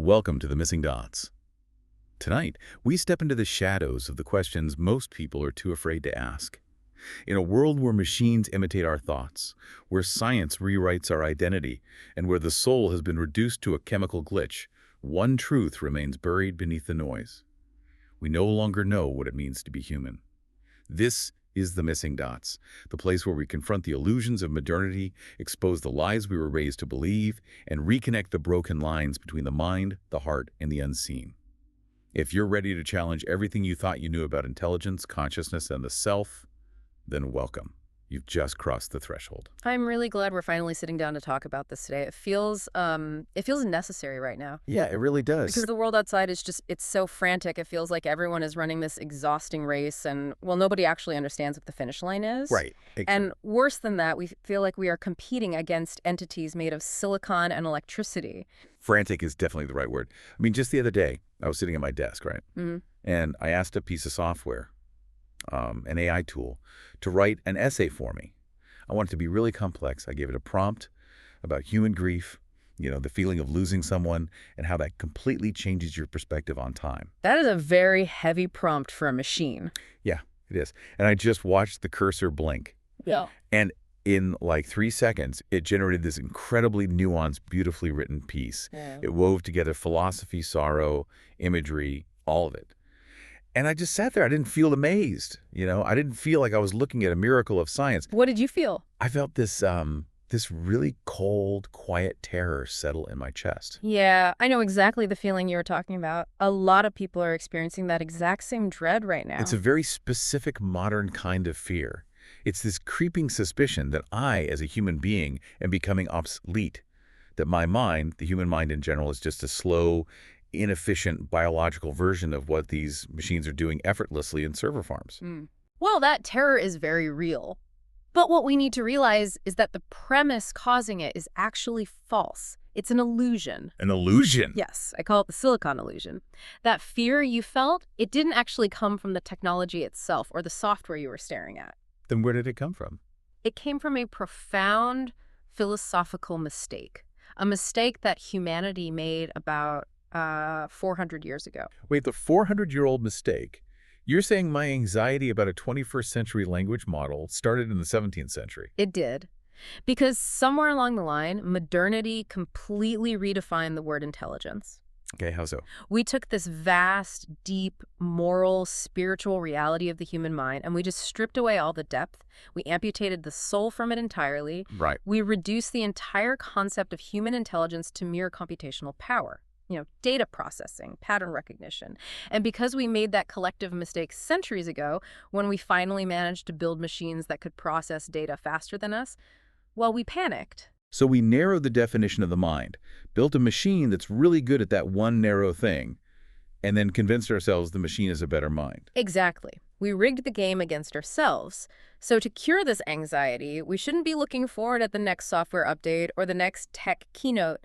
Welcome to the Missing Dots. Tonight, we step into the shadows of the questions most people are too afraid to ask. In a world where machines imitate our thoughts, where science rewrites our identity, and where the soul has been reduced to a chemical glitch, one truth remains buried beneath the noise. We no longer know what it means to be human. This is the Missing Dots, the place where we confront the illusions of modernity, expose the lies we were raised to believe, and reconnect the broken lines between the mind, the heart, and the unseen. If you're ready to challenge everything you thought you knew about intelligence, consciousness, and the self, then welcome. You've just crossed the threshold. I'm really glad we're finally sitting down to talk about this today. It feels necessary right now. Yeah, it really does. Because the world outside is it's so frantic. It feels like everyone is running this exhausting race and, well, nobody actually understands what the finish line is. Right. And worse than that, we feel like we are competing against entities made of silicon and electricity. Frantic is definitely the right word. I mean, just the other day, I was sitting at my desk, right? Mm-hmm. And I asked a piece of software, an AI tool, to write an essay for me. I wanted it to be really complex. I gave it a prompt about human grief, the feeling of losing someone, and how that completely changes your perspective on time. That is a very heavy prompt for a machine. Yeah, it is. And I just watched the cursor blink. Yeah. And in like 3 seconds, it generated this incredibly nuanced, beautifully written piece. Yeah. It wove together philosophy, sorrow, imagery, all of it. And I just sat there. I didn't feel amazed. I didn't feel like I was looking at a miracle of science. What did you feel? I felt this really cold, quiet terror settle in my chest. Yeah, I know exactly the feeling you were talking about. A lot of people are experiencing that exact same dread right now. It's a very specific modern kind of fear. It's this creeping suspicion that I, as a human being, am becoming obsolete, that my mind, the human mind in general, is just a slow, inefficient biological version of what these machines are doing effortlessly in server farms. Well, that terror is very real. But what we need to realize is that the premise causing it is actually false. It's an illusion. An illusion? Yes, I call it the silicon illusion. That fear you felt, it didn't actually come from the technology itself or the software you were staring at. Then where did it come from? It came from a profound philosophical mistake. A mistake that humanity made about 400 years ago. Wait, the 400-year-old mistake? You're saying my anxiety about a 21st century language model started in the 17th century? It did. Because somewhere along the line, modernity completely redefined the word intelligence. Okay, how so? We took this vast, deep, moral, spiritual reality of the human mind, and we just stripped away all the depth. We amputated the soul from it entirely. Right. We reduced the entire concept of human intelligence to mere computational power. Data processing, pattern recognition. And because we made that collective mistake centuries ago, when we finally managed to build machines that could process data faster than us, well, we panicked. So we narrowed the definition of the mind, built a machine that's really good at that one narrow thing, and then convinced ourselves the machine is a better mind. Exactly. We rigged the game against ourselves. So to cure this anxiety, we shouldn't be looking forward at the next software update or the next tech keynote.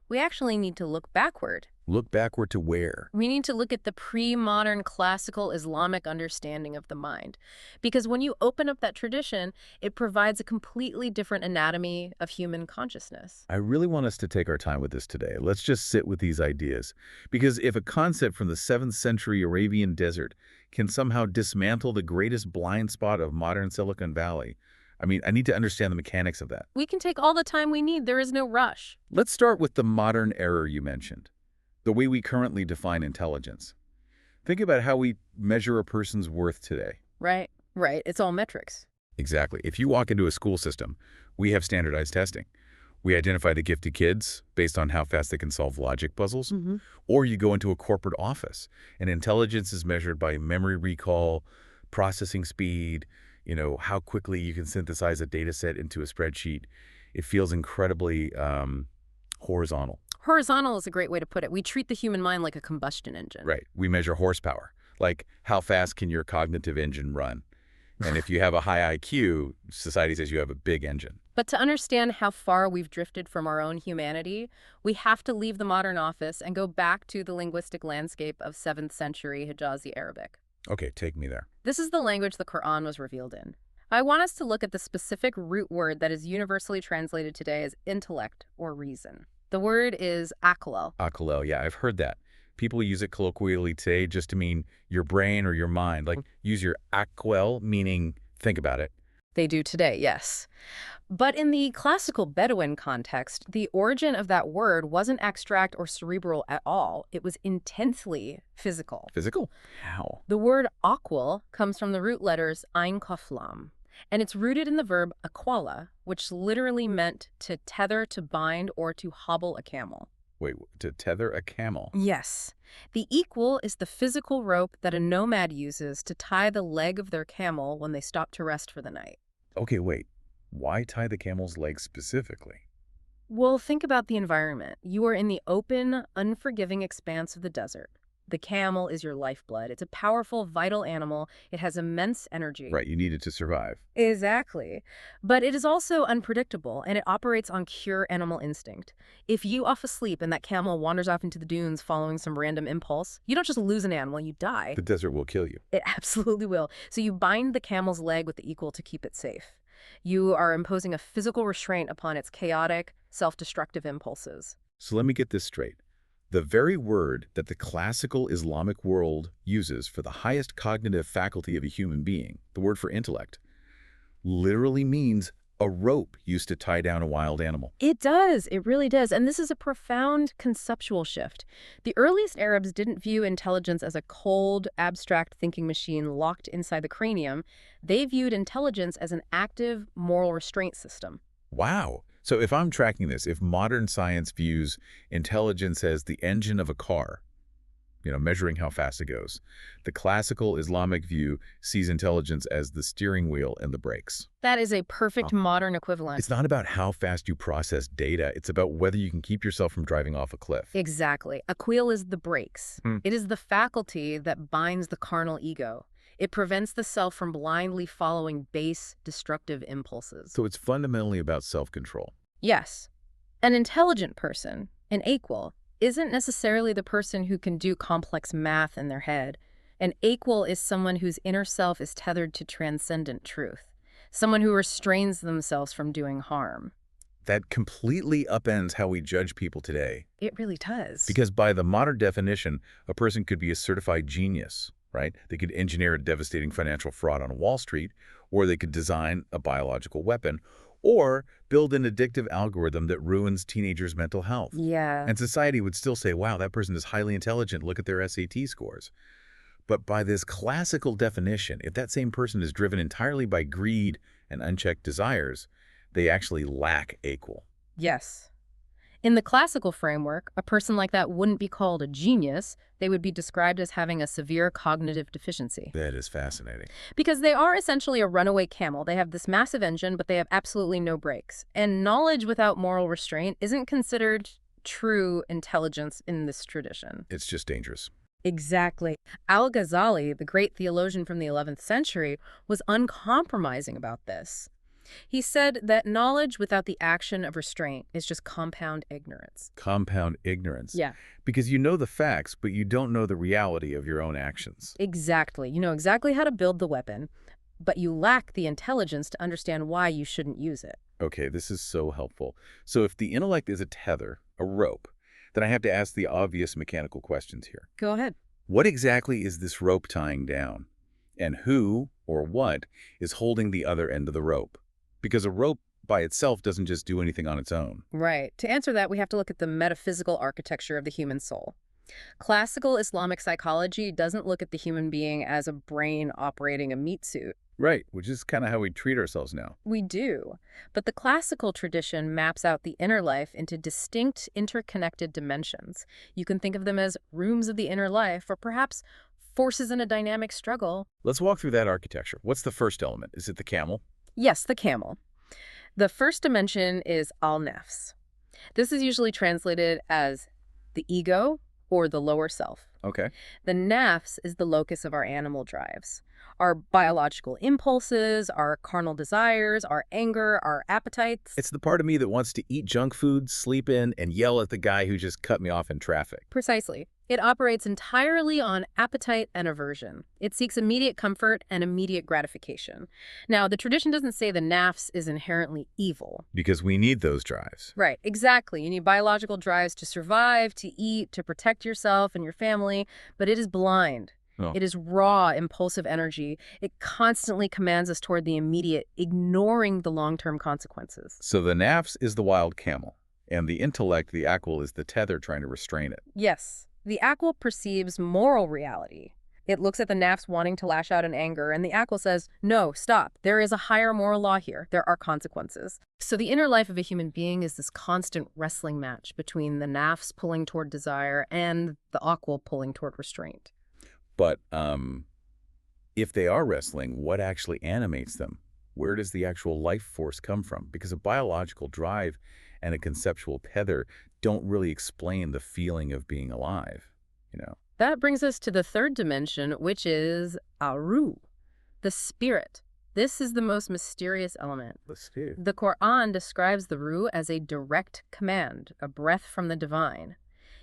We actually need to look backward. Look backward to where? We need to look at the pre-modern classical Islamic understanding of the mind. Because when you open up that tradition, it provides a completely different anatomy of human consciousness. I really want us to take our time with this today. Let's just sit with these ideas. Because if a concept from the 7th century Arabian desert can somehow dismantle the greatest blind spot of modern Silicon Valley, I need to understand the mechanics of that. We can take all the time we need. There is no rush. Let's start with the modern error you mentioned, the way we currently define intelligence. Think about how we measure a person's worth today. Right. It's all metrics. Exactly. If you walk into a school system, we have standardized testing. We identify the gifted kids based on how fast they can solve logic puzzles. Mm-hmm. Or you go into a corporate office, and intelligence is measured by memory recall, processing speed, how quickly you can synthesize a data set into a spreadsheet. It feels incredibly horizontal. Horizontal is a great way to put it. We treat the human mind like a combustion engine. Right. We measure horsepower. Like, how fast can your cognitive engine run? And if you have a high IQ, society says you have a big engine. But to understand how far we've drifted from our own humanity, we have to leave the modern office and go back to the linguistic landscape of 7th century Hijazi Arabic. Okay, take me there. This is the language the Quran was revealed in. I want us to look at the specific root word that is universally translated today as intellect or reason. The word is aklel. Akalel, yeah, I've heard that. People use it colloquially today just to mean your brain or your mind. Like, use your akwel, meaning think about it. They do today, yes. But in the classical Bedouin context, the origin of that word wasn't abstract or cerebral at all. It was intensely physical. Physical? How? The word akwal comes from the root letters ein kaf lam, and it's rooted in the verb akwala, which literally meant to tether, to bind, or to hobble a camel. Wait, to tether a camel? Yes. The equal is the physical rope that a nomad uses to tie the leg of their camel when they stop to rest for the night. Okay, wait. Why tie the camel's legs specifically? Well, think about the environment. You are in the open, unforgiving expanse of the desert. The camel is your lifeblood. It's a powerful, vital animal. It has immense energy. Right, you need it to survive. Exactly. But it is also unpredictable, and it operates on pure animal instinct. If you off asleep and that camel wanders off into the dunes following some random impulse, you don't just lose an animal, you die. The desert will kill you. It absolutely will. So you bind the camel's leg with the equal to keep it safe. You are imposing a physical restraint upon its chaotic, self-destructive impulses. So let me get this straight. The very word that the classical Islamic world uses for the highest cognitive faculty of a human being, the word for intellect, literally means a rope used to tie down a wild animal. It does. It really does. And this is a profound conceptual shift. The earliest Arabs didn't view intelligence as a cold, abstract thinking machine locked inside the cranium. They viewed intelligence as an active, moral restraint system. Wow. So if I'm tracking this, if modern science views intelligence as the engine of a car, measuring how fast it goes, the classical Islamic view sees intelligence as the steering wheel and the brakes. That is a perfect modern equivalent. It's not about how fast you process data. It's about whether you can keep yourself from driving off a cliff. Exactly. Aqil is the brakes. It is the faculty that binds the carnal ego. It prevents the self from blindly following base, destructive impulses. So it's fundamentally about self-control. Yes. An intelligent person, an equal, isn't necessarily the person who can do complex math in their head. An equal is someone whose inner self is tethered to transcendent truth, someone who restrains themselves from doing harm. That completely upends how we judge people today. It really does. Because by the modern definition, a person could be a certified genius, right? They could engineer a devastating financial fraud on Wall Street, or they could design a biological weapon, or build an addictive algorithm that ruins teenagers' mental health. Yeah. And society would still say, wow, that person is highly intelligent. Look at their SAT scores. But by this classical definition, if that same person is driven entirely by greed and unchecked desires, they actually lack equal. Yes. In the classical framework, a person like that wouldn't be called a genius. They would be described as having a severe cognitive deficiency. That is fascinating. Because they are essentially a runaway camel. They have this massive engine, but they have absolutely no brakes. And knowledge without moral restraint isn't considered true intelligence in this tradition. It's just dangerous. Exactly. Al-Ghazali, the great theologian from the 11th century, was uncompromising about this. He said that knowledge without the action of restraint is just compound ignorance. Compound ignorance. Yeah. Because you know the facts, but you don't know the reality of your own actions. Exactly. You know exactly how to build the weapon, but you lack the intelligence to understand why you shouldn't use it. Okay, this is so helpful. So if the intellect is a tether, a rope, then I have to ask the obvious mechanical questions here. Go ahead. What exactly is this rope tying down? And who or what is holding the other end of the rope? Because a rope by itself doesn't just do anything on its own. Right. To answer that, we have to look at the metaphysical architecture of the human soul. Classical Islamic psychology doesn't look at the human being as a brain operating a meat suit. Right, which is kind of how we treat ourselves now. We do. But the classical tradition maps out the inner life into distinct, interconnected dimensions. You can think of them as rooms of the inner life, or perhaps forces in a dynamic struggle. Let's walk through that architecture. What's the first element? Is it the camel? Yes, the camel. The first dimension is al-nafs. This is usually translated as the ego or the lower self. Okay. The nafs is the locus of our animal drives. Our biological impulses, our carnal desires, our anger, our appetites. It's the part of me that wants to eat junk food, sleep in, and yell at the guy who just cut me off in traffic. Precisely. It operates entirely on appetite and aversion. It seeks immediate comfort and immediate gratification. Now, the tradition doesn't say the nafs is inherently evil. Because we need those drives. Right, exactly. You need biological drives to survive, to eat, to protect yourself and your family, but it is blind. Oh. It is raw, impulsive energy. It constantly commands us toward the immediate, ignoring the long-term consequences. So the nafs is the wild camel, and the intellect, the aquil, is the tether trying to restrain it. Yes, the aquil perceives moral reality. It looks at the nafs wanting to lash out in anger, and the aquil says, no, stop. There is a higher moral law here. There are consequences. So the inner life of a human being is this constant wrestling match between the nafs pulling toward desire and the aquil pulling toward restraint. But if they are wrestling, what actually animates them? Where does the actual life force come from? Because a biological drive and a conceptual tether don't really explain the feeling of being alive, you know? That brings us to the third dimension, which is Aru, the spirit. This is the most mysterious element. Let's do. The Quran describes the Ruh as a direct command, a breath from the divine.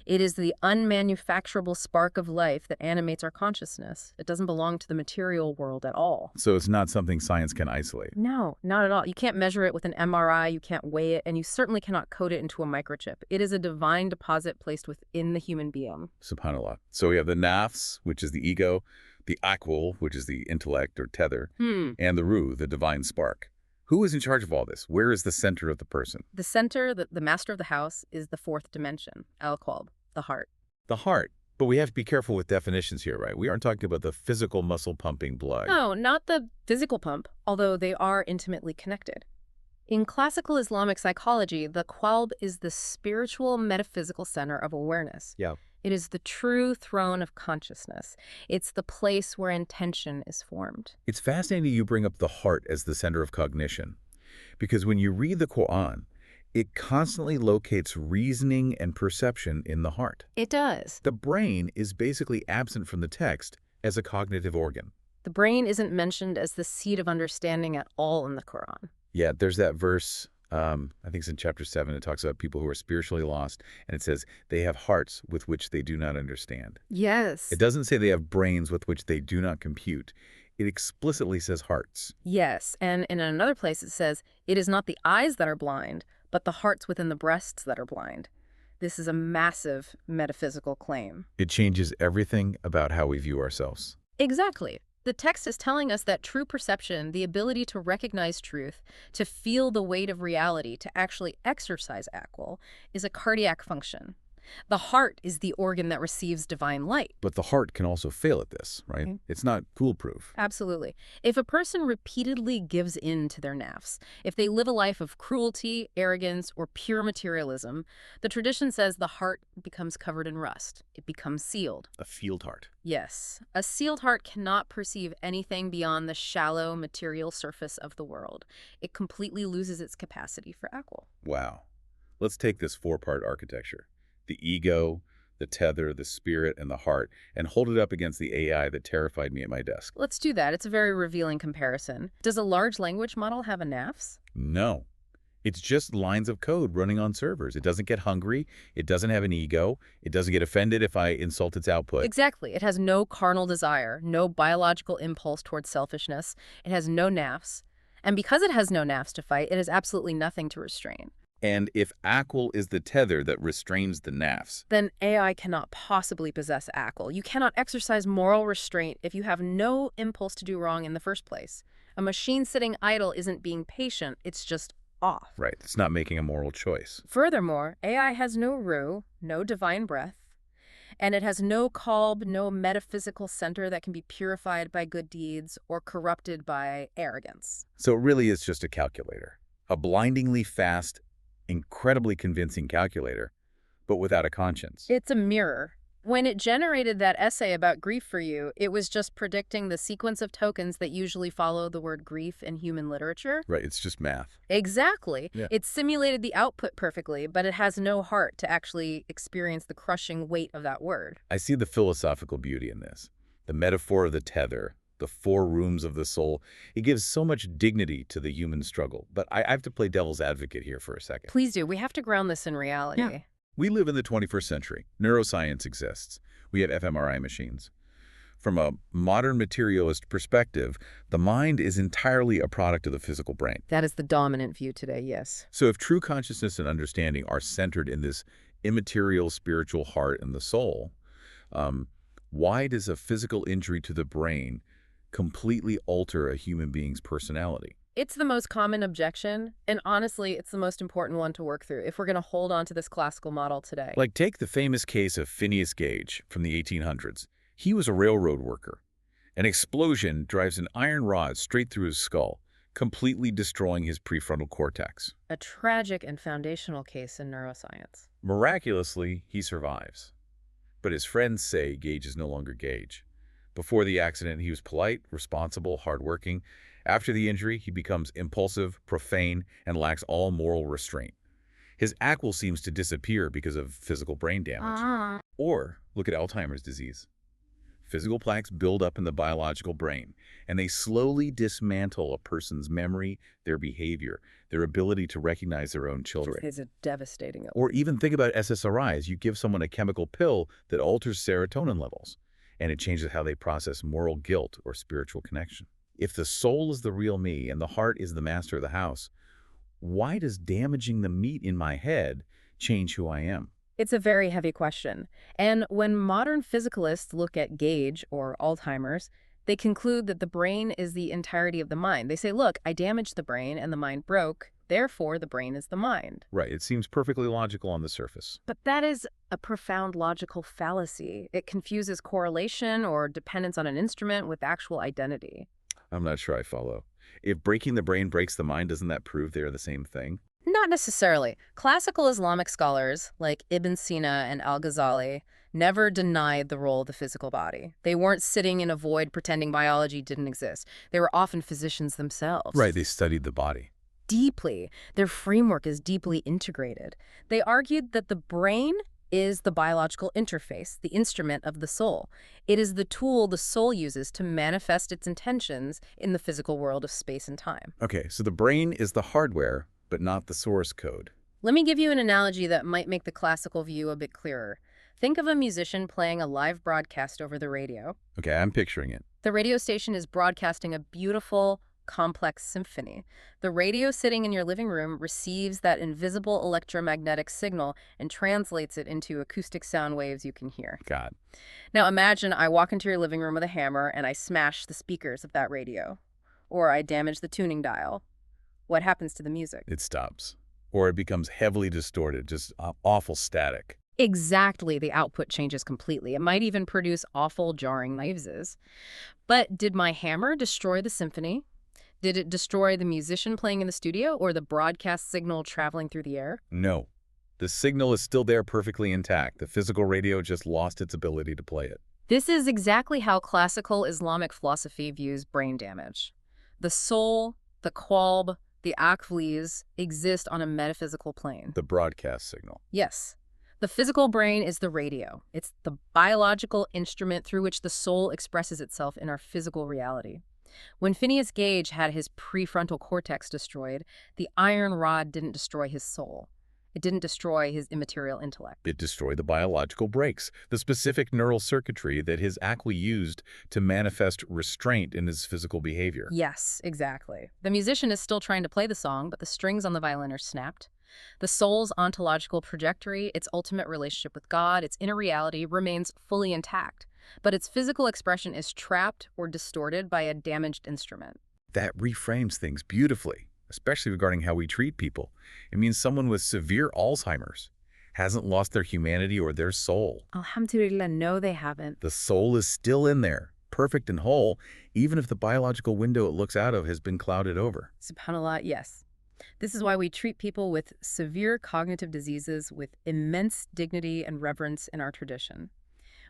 It is the unmanufacturable spark of life that animates our consciousness. It doesn't belong to the material world at all. So it's not something science can isolate. No, not at all. You can't measure it with an MRI, you can't weigh it, and you certainly cannot code it into a microchip. It is a divine deposit placed within the human being. SubhanAllah. So we have the nafs, which is the ego, the aquil, which is the intellect or tether, and the ruh, the divine spark. Who is in charge of all this? Where is the center of the person? The center, the master of the house, is the fourth dimension, al-qalb, the heart. The heart. But we have to be careful with definitions here, right? We aren't talking about the physical muscle pumping blood. No, not the physical pump, although they are intimately connected. In classical Islamic psychology, the qalb is the spiritual metaphysical center of awareness. Yeah. It is the true throne of consciousness. It's the place where intention is formed. It's fascinating you bring up the heart as the center of cognition, because when you read the Quran, it constantly locates reasoning and perception in the heart. It does. The brain is basically absent from the text as a cognitive organ. The brain isn't mentioned as the seat of understanding at all in the Quran. Yeah, there's that verse, I think it's in chapter 7, it talks about people who are spiritually lost, and it says they have hearts with which they do not understand. Yes. It doesn't say they have brains with which they do not compute. It explicitly says hearts. Yes, and in another place it says, it is not the eyes that are blind, but the hearts within the breasts that are blind. This is a massive metaphysical claim. It changes everything about how we view ourselves. Exactly. The text is telling us that true perception, the ability to recognize truth, to feel the weight of reality, to actually exercise aquil, is a cardiac function. The heart is the organ that receives divine light. But the heart can also fail at this, right? It's not foolproof. Absolutely. If a person repeatedly gives in to their nafs, if they live a life of cruelty, arrogance, or pure materialism, the tradition says the heart becomes covered in rust. It becomes sealed. A field heart. Yes. A sealed heart cannot perceive anything beyond the shallow material surface of the world. It completely loses its capacity for aquil. Wow. Let's take this four-part architecture. The ego, the tether, the spirit, and the heart, and hold it up against the AI that terrified me at my desk. Let's do that. It's a very revealing comparison. Does a large language model have a nafs? No. It's just lines of code running on servers. It doesn't get hungry. It doesn't have an ego. It doesn't get offended if I insult its output. Exactly. It has no carnal desire, no biological impulse towards selfishness. It has no nafs. And because it has no nafs to fight, it has absolutely nothing to restrain. And if aquil is the tether that restrains the nafs, then AI cannot possibly possess aquil. You cannot exercise moral restraint if you have no impulse to do wrong in the first place. A machine sitting idle isn't being patient, it's just off. right, it's not making a moral choice. Furthermore, AI has no ruh, no divine breath, and it has no qalb, no metaphysical center that can be purified by good deeds or corrupted by arrogance. So it really is just a calculator. A blindingly fast, incredibly convincing calculator, but without a conscience. It's a mirror. When it generated that essay about grief for you, it was just predicting the sequence of tokens that usually follow the word grief in human literature. Right, it's just math. Exactly. Yeah. It simulated the output perfectly, but it has no heart to actually experience the crushing weight of that word. I see the philosophical beauty in this. The metaphor of the tether, the four rooms of the soul, it gives so much dignity to the human struggle. But I have to play devil's advocate here for a second. Please do. We have to ground this in reality. Yeah. We live in the 21st century. Neuroscience exists. We have fMRI machines. From a modern materialist perspective, the mind is entirely a product of the physical brain. That is the dominant view today, yes. So if true consciousness and understanding are centered in this immaterial spiritual heart and the soul, why does a physical injury to the brain completely alter a human being's personality? It's the most common objection, and honestly, it's the most important one to work through if we're going to hold on to this classical model today. Like, take the famous case of Phineas Gage from the 1800s. He was a railroad worker. An explosion drives an iron rod straight through his skull, completely destroying his prefrontal cortex. A tragic and foundational case in neuroscience. Miraculously, he survives. But his friends say Gage is no longer Gage. Before the accident, he was polite, responsible, hardworking. After the injury, he becomes impulsive, profane, and lacks all moral restraint. His AQL seems to disappear because of physical brain damage. Or look at Alzheimer's disease. Physical plaques build up in the biological brain, and they slowly dismantle a person's memory, their behavior, their ability to recognize their own children. It's a devastating. Or even think about SSRIs. You give someone a chemical pill that alters serotonin levels, and it changes how they process moral guilt or spiritual connection. If the soul is the real me and the heart is the master of the house, why does damaging the meat in my head change who I am? It's a very heavy question. And when modern physicalists look at Gage or Alzheimer's, they conclude that the brain is the entirety of the mind. They say, look, I damaged the brain and the mind broke, therefore the brain is the mind. Right, it seems perfectly logical on the surface. But that is a profound logical fallacy. It confuses correlation or dependence on an instrument with actual identity. I'm not sure I follow. If breaking the brain breaks the mind, doesn't that prove they're the same thing? Not necessarily. Classical Islamic scholars like Ibn Sina and al-Ghazali never denied the role of the physical body. They weren't sitting in a void pretending biology didn't exist. They were often physicians themselves. Right, they studied the body. Deeply. Their framework is deeply integrated. They argued that the brain is the biological interface, the instrument of the soul. It is the tool the soul uses to manifest its intentions in the physical world of space and time. Okay, so the brain is the hardware, but not the source code. Let me give you an analogy that might make the classical view a bit clearer. Think of a musician playing a live broadcast over the radio. Okay, I'm picturing it. The radio station is broadcasting a beautiful, complex symphony. The radio sitting in your living room receives that invisible electromagnetic signal and translates it into acoustic sound waves you can hear. God. Now imagine I walk into your living room with a hammer and I smash the speakers of that radio. Or I damage the tuning dial. What happens to the music? It stops. Or it becomes heavily distorted, just awful static. Exactly, the output changes completely. It might even produce awful, jarring noises. But did my hammer destroy the symphony? Did it destroy the musician playing in the studio or the broadcast signal traveling through the air? No. The signal is still there perfectly intact. The physical radio just lost its ability to play it. This is exactly how classical Islamic philosophy views brain damage. The soul, the qalb, the aqlis exist on a metaphysical plane. The broadcast signal. Yes. The physical brain is the radio. It's the biological instrument through which the soul expresses itself in our physical reality. When Phineas Gage had his prefrontal cortex destroyed, the iron rod didn't destroy his soul. It didn't destroy his immaterial intellect. It destroyed the biological brakes, the specific neural circuitry that his AQLI used to manifest restraint in his physical behavior. Yes, exactly. The musician is still trying to play the song, but the strings on the violin are snapped. The soul's ontological trajectory, its ultimate relationship with God, its inner reality remains fully intact, but its physical expression is trapped or distorted by a damaged instrument. That reframes things beautifully, especially regarding how we treat people. It means someone with severe Alzheimer's hasn't lost their humanity or their soul. Alhamdulillah, no, they haven't. The soul is still in there, perfect and whole, even if the biological window it looks out of has been clouded over. SubhanAllah, yes. This is why we treat people with severe cognitive diseases with immense dignity and reverence in our tradition.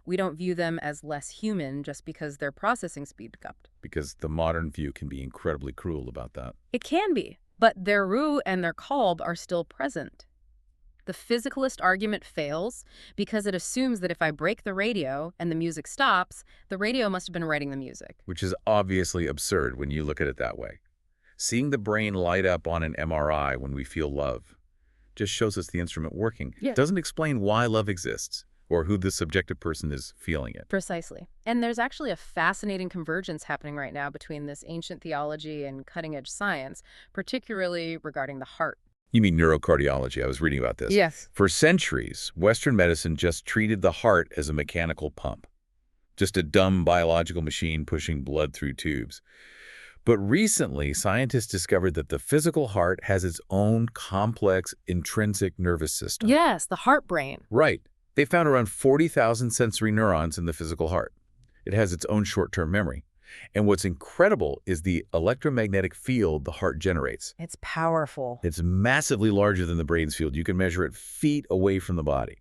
We don't view them as less human just because their processing speed dropped. Because the modern view can be incredibly cruel about that. It can be, but their ruh and their qalb are still present. The physicalist argument fails because it assumes that if I break the radio and the music stops, the radio must have been writing the music. Which is obviously absurd when you look at it that way. Seeing the brain light up on an MRI when we feel love, just shows us the instrument working. Yeah. Doesn't explain why love exists or who the subjective person is feeling it. Precisely. And there's actually a fascinating convergence happening right now between this ancient theology and cutting-edge science, particularly regarding the heart. You mean neurocardiology? I was reading about this. Yes. For centuries, Western medicine just treated the heart as a mechanical pump, just a dumb biological machine pushing blood through tubes. But recently, scientists discovered that the physical heart has its own complex intrinsic nervous system. Yes, the heart brain. Right. They found around 40,000 sensory neurons in the physical heart. It has its own short-term memory. And what's incredible is the electromagnetic field the heart generates. It's powerful. It's massively larger than the brain's field. You can measure it feet away from the body.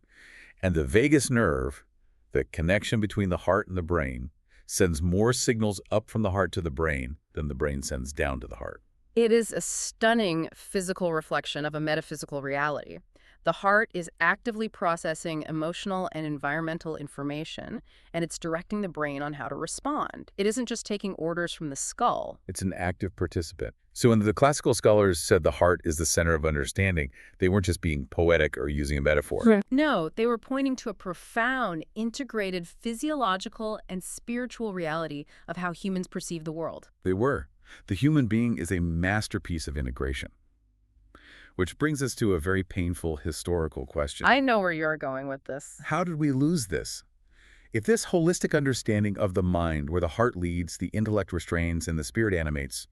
And the vagus nerve, the connection between the heart and the brain, sends more signals up from the heart to the brain than the brain sends down to the heart. It is a stunning physical reflection of a metaphysical reality. The heart is actively processing emotional and environmental information, and it's directing the brain on how to respond. It isn't just taking orders from the skull. It's an active participant. So when the classical scholars said the heart is the center of understanding, they weren't just being poetic or using a metaphor. Right. No, they were pointing to a profound, integrated physiological and spiritual reality of how humans perceive the world. They were. The human being is a masterpiece of integration. Which brings us to a very painful historical question. I know where you're going with this. How did we lose this? If this holistic understanding of the mind, where the heart leads, the intellect restrains, and the spirit animates,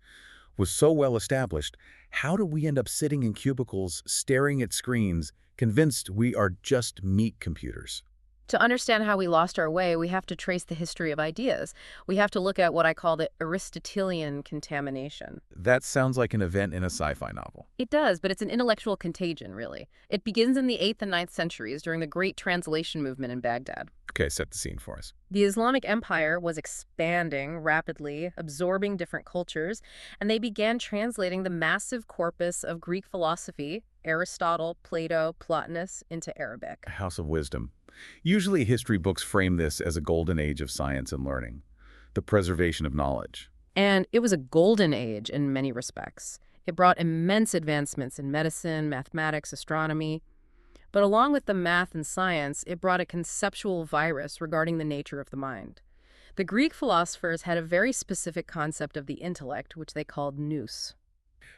was so well established, how did we end up sitting in cubicles, staring at screens, convinced we are just meat computers? To understand how we lost our way, we have to trace the history of ideas. We have to look at what I call the Aristotelian contamination. That sounds like an event in a sci-fi novel. It does, but it's an intellectual contagion, really. It begins in the 8th and 9th centuries during the Great Translation movement in Baghdad. Okay, set the scene for us. The Islamic Empire was expanding rapidly, absorbing different cultures, and they began translating the massive corpus of Greek philosophy, Aristotle, Plato, Plotinus, into Arabic. A house of wisdom. Usually history books frame this as a golden age of science and learning, the preservation of knowledge. And it was a golden age in many respects. It brought immense advancements in medicine, mathematics, astronomy. But along with the math and science, it brought a conceptual virus regarding the nature of the mind. The Greek philosophers had a very specific concept of the intellect, which they called nous.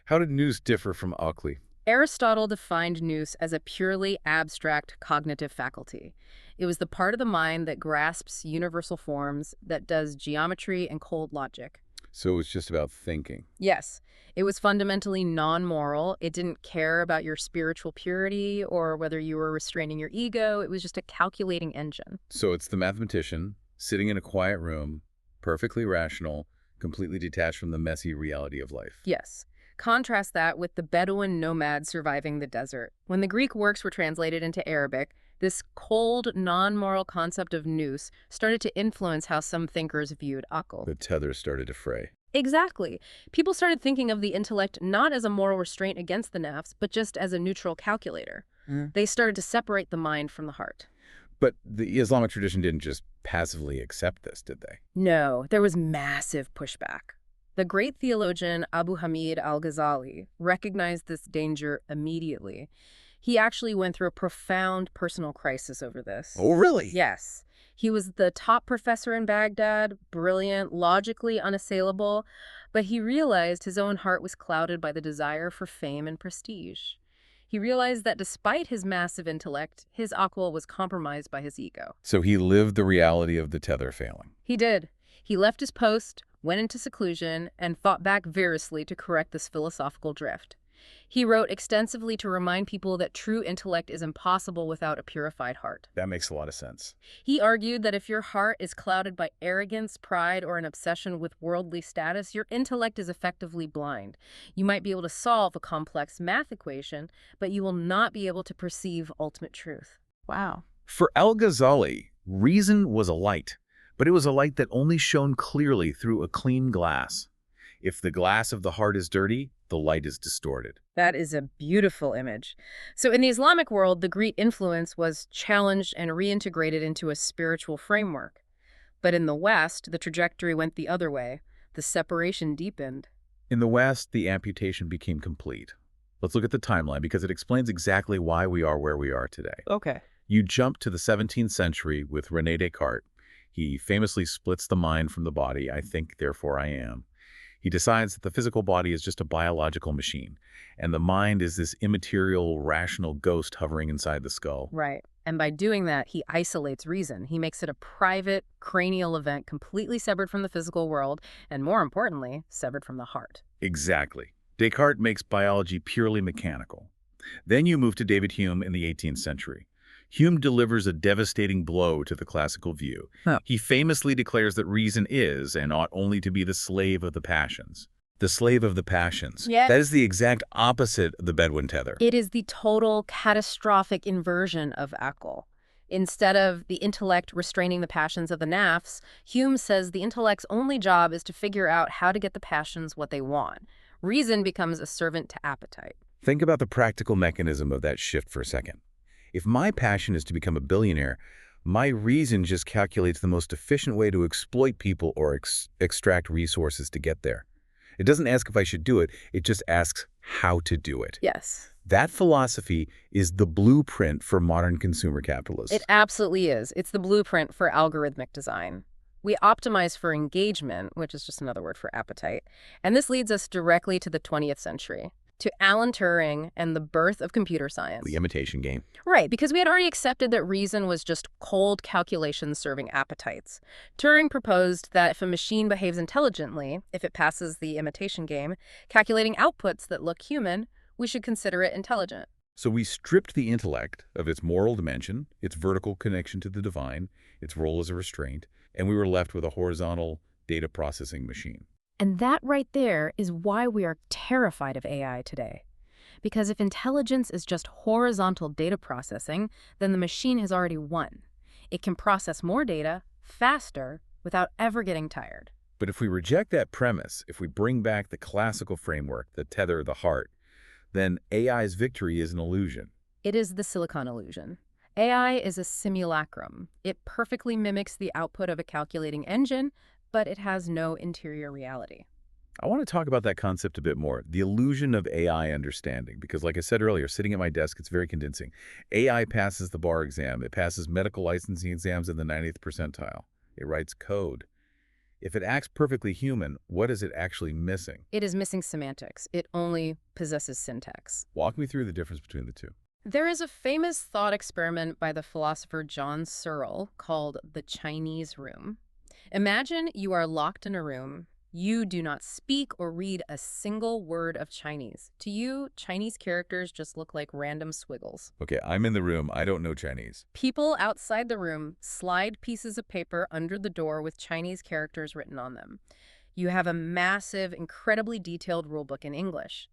How did nous differ from Oakley? Aristotle defined nous as a purely abstract cognitive faculty. It was the part of the mind that grasps universal forms, that does geometry and cold logic. So it was just about thinking. Yes, it was fundamentally non-moral. It didn't care about your spiritual purity or whether you were restraining your ego. It was just a calculating engine. So it's the mathematician sitting in a quiet room, perfectly rational, completely detached from the messy reality of life. Yes. Contrast that with the Bedouin nomad surviving the desert. When the Greek works were translated into Arabic, this cold, non-moral concept of nous started to influence how some thinkers viewed akal. The tether started to fray. Exactly. People started thinking of the intellect not as a moral restraint against the nafs, but just as a neutral calculator. They started to separate the mind from the heart. But the Islamic tradition didn't just passively accept this, did they? No, there was massive pushback. The great theologian Abu Hamid al-Ghazali recognized this danger immediately. He actually went through a profound personal crisis over this. Oh, really? Yes. He was the top professor in Baghdad, brilliant, logically unassailable, but he realized his own heart was clouded by the desire for fame and prestige. He realized that despite his massive intellect, his aql was compromised by his ego. So he lived the reality of the tether failing. He did. He left his post, went into seclusion, and fought back vigorously to correct this philosophical drift. He wrote extensively to remind people that true intellect is impossible without a purified heart. That makes a lot of sense. He argued that if your heart is clouded by arrogance, pride, or an obsession with worldly status, your intellect is effectively blind. You might be able to solve a complex math equation, but you will not be able to perceive ultimate truth. Wow. For al-Ghazali, reason was a light, but it was a light that only shone clearly through a clean glass. If the glass of the heart is dirty, the light is distorted. That is a beautiful image. So in the Islamic world, the Greek influence was challenged and reintegrated into a spiritual framework. But in the West, the trajectory went the other way. The separation deepened. In the West, the amputation became complete. Let's look at the timeline because it explains exactly why we are where we are today. Okay. You jump to the 17th century with René Descartes. He famously splits the mind from the body. I think, therefore I am. He decides that the physical body is just a biological machine, and the mind is this immaterial, rational ghost hovering inside the skull. Right. And by doing that, he isolates reason. He makes it a private, cranial event completely severed from the physical world, and more importantly, severed from the heart. Exactly. Descartes makes biology purely mechanical. Then you move to David Hume in the 18th century. Hume delivers a devastating blow to the classical view. Oh. He famously declares that reason is and ought only to be the slave of the passions. The slave of the passions. Yeah. That is the exact opposite of the Bedouin tether. It is the total catastrophic inversion of Akal. Instead of the intellect restraining the passions of the nafs, Hume says the intellect's only job is to figure out how to get the passions what they want. Reason becomes a servant to appetite. Think about the practical mechanism of that shift for a second. If my passion is to become a billionaire, my reason just calculates the most efficient way to exploit people or extract resources to get there. It doesn't ask if I should do it, it just asks how to do it. Yes. That philosophy is the blueprint for modern consumer capitalism. It absolutely is. It's the blueprint for algorithmic design. We optimize for engagement, which is just another word for appetite. And this leads us directly to the 20th century, to Alan Turing and the birth of computer science. The imitation game. Right, because we had already accepted that reason was just cold calculations serving appetites. Turing proposed that if a machine behaves intelligently, if it passes the imitation game, calculating outputs that look human, we should consider it intelligent. So we stripped the intellect of its moral dimension, its vertical connection to the divine, its role as a restraint, and we were left with a horizontal data processing machine. And that right there is why we are terrified of AI today. Because if intelligence is just horizontal data processing, then the machine has already won. It can process more data, faster, without ever getting tired. But if we reject that premise, if we bring back the classical framework, the tether, the heart, then AI's victory is an illusion. It is the silicon illusion. AI is a simulacrum. It perfectly mimics the output of a calculating engine, but it has no interior reality. I want to talk about that concept a bit more, the illusion of AI understanding, because like I said earlier, sitting at my desk, it's very convincing. AI passes the bar exam. It passes medical licensing exams in the 90th percentile. It writes code. If it acts perfectly human, what is it actually missing? It is missing semantics. It only possesses syntax. Walk me through the difference between the two. There is a famous thought experiment by the philosopher John Searle called the Chinese room. Imagine you are locked in a room. You do not speak or read a single word of Chinese. To you, Chinese characters just look like random squiggles. Okay, I'm in the room. I don't know Chinese. People outside the room slide pieces of paper under the door with Chinese characters written on them. You have a massive, incredibly detailed rulebook in English.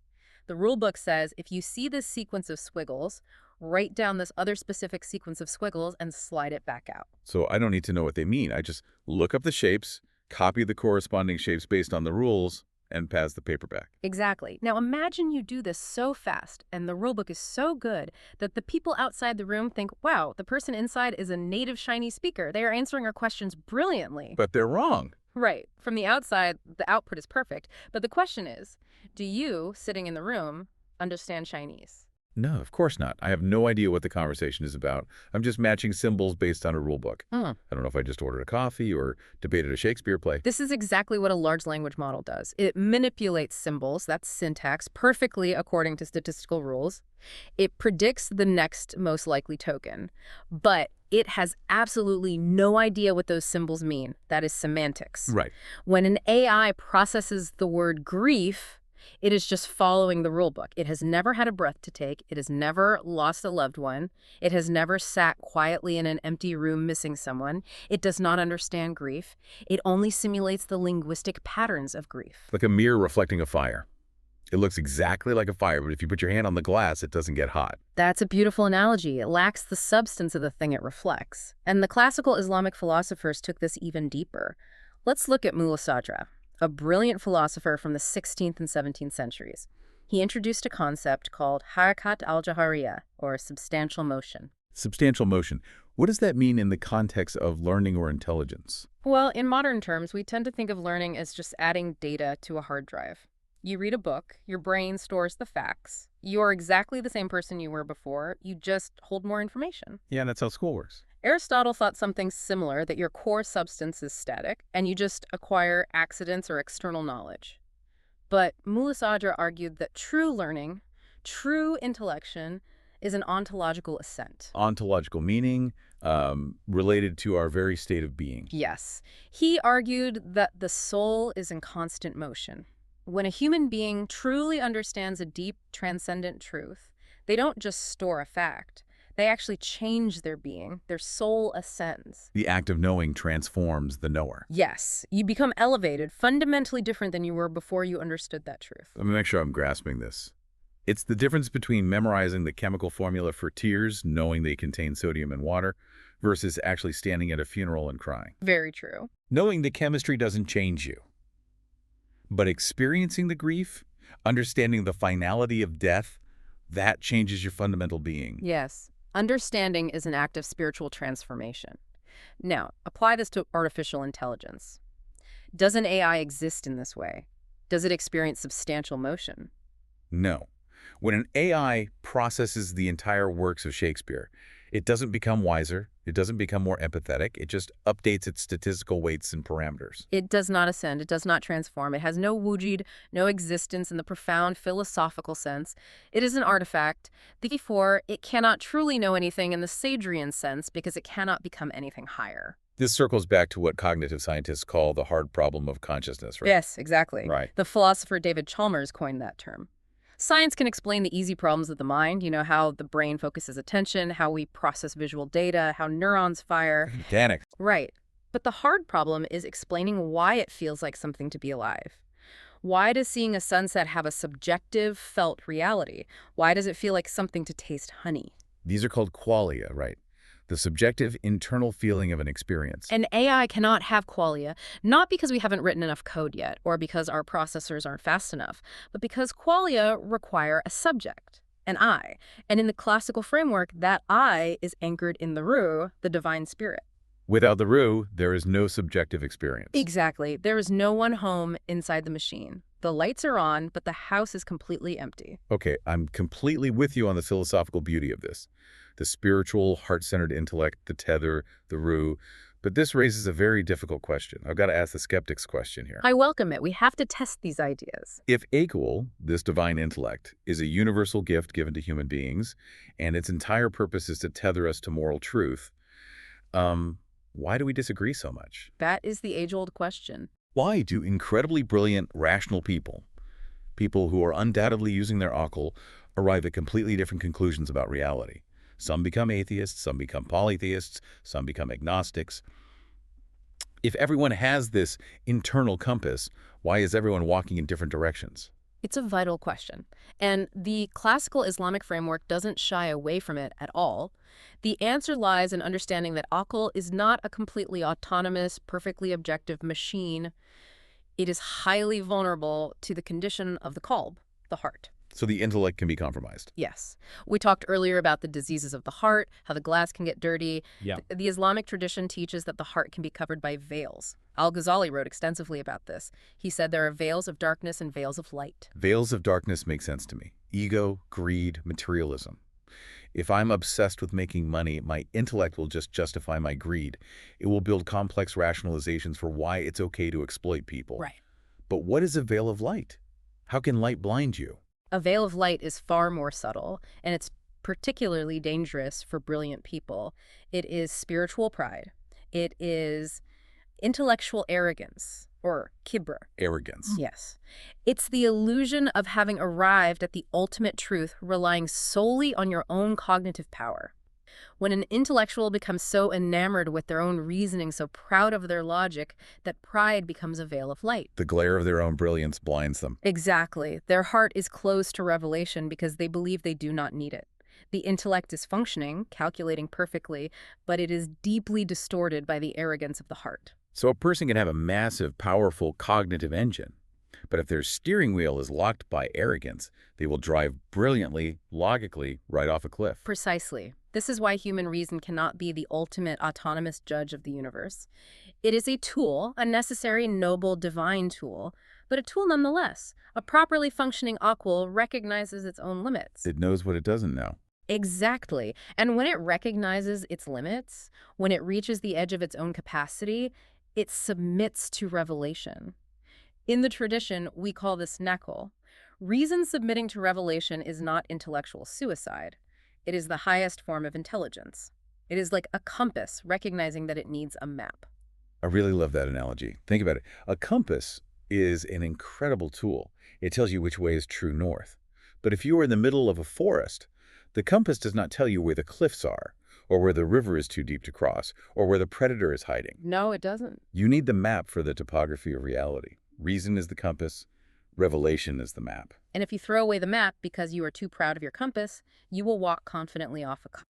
The rulebook says if you see this sequence of squiggles, write down this other specific sequence of squiggles and slide it back out. So I don't need to know what they mean. I just look up the shapes, copy the corresponding shapes based on the rules, and pass the paper back. Exactly. Now imagine you do this so fast and the rulebook is so good that the people outside the room think, wow, the person inside is a native Chinese speaker. They are answering our questions brilliantly. But they're wrong. Right. From the outside, the output is perfect. But the question is, do you, sitting in the room, understand Chinese? No, of course not. I have no idea what the conversation is about. I'm just matching symbols based on a rule book. I don't know if I just ordered a coffee or debated a Shakespeare play. This is exactly what a large language model does. It manipulates symbols, that's syntax, perfectly according to statistical rules. It predicts the next most likely token, but it has absolutely no idea what those symbols mean. That is semantics. Right. When an AI processes the word grief, it is just following the rule book. It has never had a breath to take. It has never lost a loved one. It has never sat quietly in an empty room missing someone. It does not understand grief. It only simulates the linguistic patterns of grief. Like a mirror reflecting a fire. It looks exactly like a fire, but if you put your hand on the glass, it doesn't get hot. That's a beautiful analogy. It lacks the substance of the thing it reflects. And the classical Islamic philosophers took this even deeper. Let's look at Mulla Sadra, a brilliant philosopher from the 16th and 17th centuries. He introduced a concept called harakat al-jahariya, or substantial motion. Substantial motion. What does that mean in the context of learning or intelligence? Well, in modern terms, we tend to think of learning as just adding data to a hard drive. You read a book, your brain stores the facts. You're exactly the same person you were before, you just hold more information. Yeah, that's how school works. Aristotle thought something similar, that your core substance is static, and you just acquire accidents or external knowledge. But Mulasajra argued that true learning, true intellection, is an ontological ascent. Ontological meaning related to our very state of being. Yes, he argued that the soul is in constant motion. When a human being truly understands a deep, transcendent truth, they don't just store a fact. They actually change their being. Their soul ascends. The act of knowing transforms the knower. Yes, you become elevated, fundamentally different than you were before you understood that truth. Let me make sure I'm grasping this. It's the difference between memorizing the chemical formula for tears, knowing they contain sodium and water, versus actually standing at a funeral and crying. Very true. Knowing the chemistry doesn't change you. But experiencing the grief, understanding the finality of death, that changes your fundamental being. Yes. Understanding is an act of spiritual transformation. Now, apply this to artificial intelligence. Does an AI exist in this way? Does it experience substantial motion? No. When an AI processes the entire works of Shakespeare, it doesn't become wiser, it doesn't become more empathetic, it just updates its statistical weights and parameters. It does not ascend, it does not transform, it has no wujud, no existence in the profound philosophical sense. It is an artifact. Therefore, it cannot truly know anything in the Sadrian sense because it cannot become anything higher. This circles back to what cognitive scientists call the hard problem of consciousness, right? Yes, exactly. Right. The philosopher David Chalmers coined that term. Science can explain the easy problems of the mind, how the brain focuses attention, how we process visual data, how neurons fire. Mechanics. Right. But the hard problem is explaining why it feels like something to be alive. Why does seeing a sunset have a subjective, felt reality? Why does it feel like something to taste honey? These are called qualia, right? The subjective internal feeling of an experience. An AI cannot have qualia, not because we haven't written enough code yet, or because our processors aren't fast enough, but because qualia require a subject, an I. And in the classical framework, that I is anchored in the Ru, the divine spirit. Without the Ru, there is no subjective experience. Exactly. There is no one home inside the machine. The lights are on, but the house is completely empty. Okay, I'm completely with you on the philosophical beauty of this. The spiritual, heart-centered intellect, the tether, the Ru. But this raises a very difficult question. I've got to ask the skeptic's question here. I welcome it. We have to test these ideas. If Akul, this divine intellect, is a universal gift given to human beings, and its entire purpose is to tether us to moral truth, why do we disagree so much? That is the age-old question. Why do incredibly brilliant, rational people who are undoubtedly using their Akul, arrive at completely different conclusions about reality? Some become atheists, some become polytheists, some become agnostics. If everyone has this internal compass, why is everyone walking in different directions? It's a vital question, and the classical Islamic framework doesn't shy away from it at all. The answer lies in understanding that Aql is not a completely autonomous, perfectly objective machine. It is highly vulnerable to the condition of the qalb, the heart. So the intellect can be compromised. Yes. We talked earlier about the diseases of the heart, how the glass can get dirty. Yeah. The Islamic tradition teaches that the heart can be covered by veils. Al-Ghazali wrote extensively about this. He said there are veils of darkness and veils of light. Veils of darkness make sense to me. Ego, greed, materialism. If I'm obsessed with making money, my intellect will just justify my greed. It will build complex rationalizations for why it's okay to exploit people. Right. But what is a veil of light? How can light blind you? A veil of light is far more subtle, and it's particularly dangerous for brilliant people. It is spiritual pride. It is intellectual arrogance, or kibr. Arrogance. Yes. It's the illusion of having arrived at the ultimate truth, relying solely on your own cognitive power. When an intellectual becomes so enamored with their own reasoning, so proud of their logic, that pride becomes a veil of light. The glare of their own brilliance blinds them. Exactly. Their heart is closed to revelation because they believe they do not need it. The intellect is functioning, calculating perfectly, but it is deeply distorted by the arrogance of the heart. So a person can have a massive, powerful cognitive engine, but if their steering wheel is locked by arrogance, they will drive brilliantly, logically, right off a cliff. Precisely. This is why human reason cannot be the ultimate autonomous judge of the universe. It is a tool, a necessary, noble, divine tool, but a tool nonetheless. A properly functioning aquil recognizes its own limits. It knows what it doesn't know. Exactly. And when it recognizes its limits, when it reaches the edge of its own capacity, it submits to revelation. In the tradition, we call this nakul. Reason submitting to revelation is not intellectual suicide. It is the highest form of intelligence. It is like a compass recognizing that it needs a map. I really love that analogy. Think about it. A compass is an incredible tool. It tells you which way is true north. But if you are in the middle of a forest, the compass does not tell you where the cliffs are, or where the river is too deep to cross, or where the predator is hiding. No, it doesn't. You need the map for the topography of reality. Reason is the compass. Revelation is the map. And if you throw away the map because you are too proud of your compass, you will walk confidently off a cliff.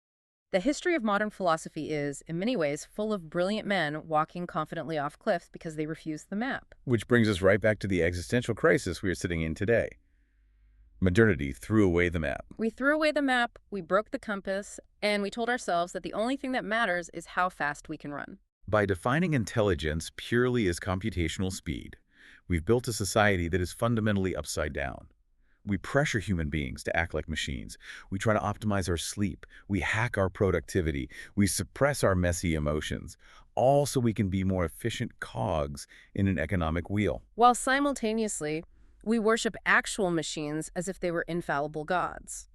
The history of modern philosophy is, in many ways, full of brilliant men walking confidently off cliffs because they refused the map. Which brings us right back to the existential crisis we are sitting in today. Modernity threw away the map. We threw away the map, we broke the compass, and we told ourselves that the only thing that matters is how fast we can run. By defining intelligence purely as computational speed, we've built a society that is fundamentally upside down. We pressure human beings to act like machines. We try to optimize our sleep. We hack our productivity. We suppress our messy emotions, all so we can be more efficient cogs in an economic wheel. While simultaneously, we worship actual machines as if they were infallible gods.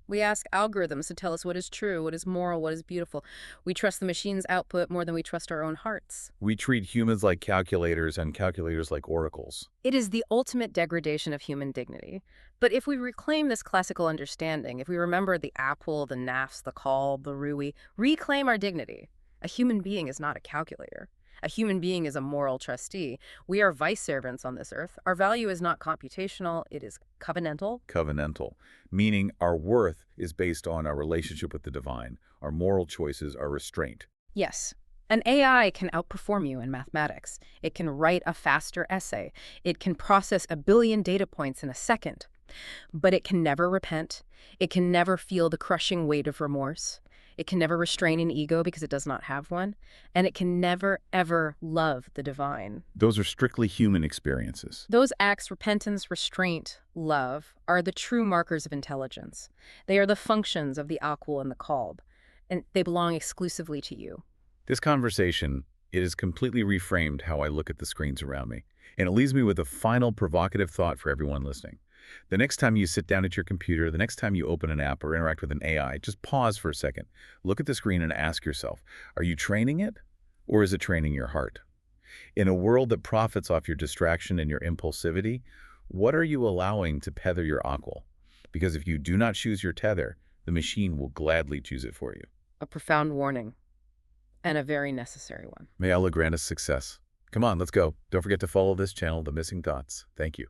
We ask algorithms to tell us what is true, what is moral, what is beautiful. We trust the machine's output more than we trust our own hearts. We treat humans like calculators and calculators like oracles. It is the ultimate degradation of human dignity. But if we reclaim this classical understanding, if we remember the apple, the nafs, the kalb, the rui, reclaim our dignity. A human being is not a calculator. A human being is a moral trustee. We are vice servants on this earth. Our value is not computational, it is covenantal. Covenantal, meaning our worth is based on our relationship with the divine. Our moral choices are restraint. Yes. An AI can outperform you in mathematics. It can write a faster essay. It can process 1 billion data points in a second. But it can never repent. It can never feel the crushing weight of remorse. It can never restrain an ego because it does not have one. And it can never, ever love the divine. Those are strictly human experiences. Those acts, repentance, restraint, love, are the true markers of intelligence. They are the functions of the aquil and the kalb, and they belong exclusively to you. This conversation, it has completely reframed how I look at the screens around me. And it leaves me with a final provocative thought for everyone listening. The next time you sit down at your computer, the next time you open an app or interact with an AI, just pause for a second. Look at the screen and ask yourself, are you training it or is it training your heart? In a world that profits off your distraction and your impulsivity, what are you allowing to tether your aquil? Because if you do not choose your tether, the machine will gladly choose it for you. A profound warning, and a very necessary one. May Allah grant us success. Come on, let's go. Don't forget to follow this channel, The Missing Thoughts. Thank you.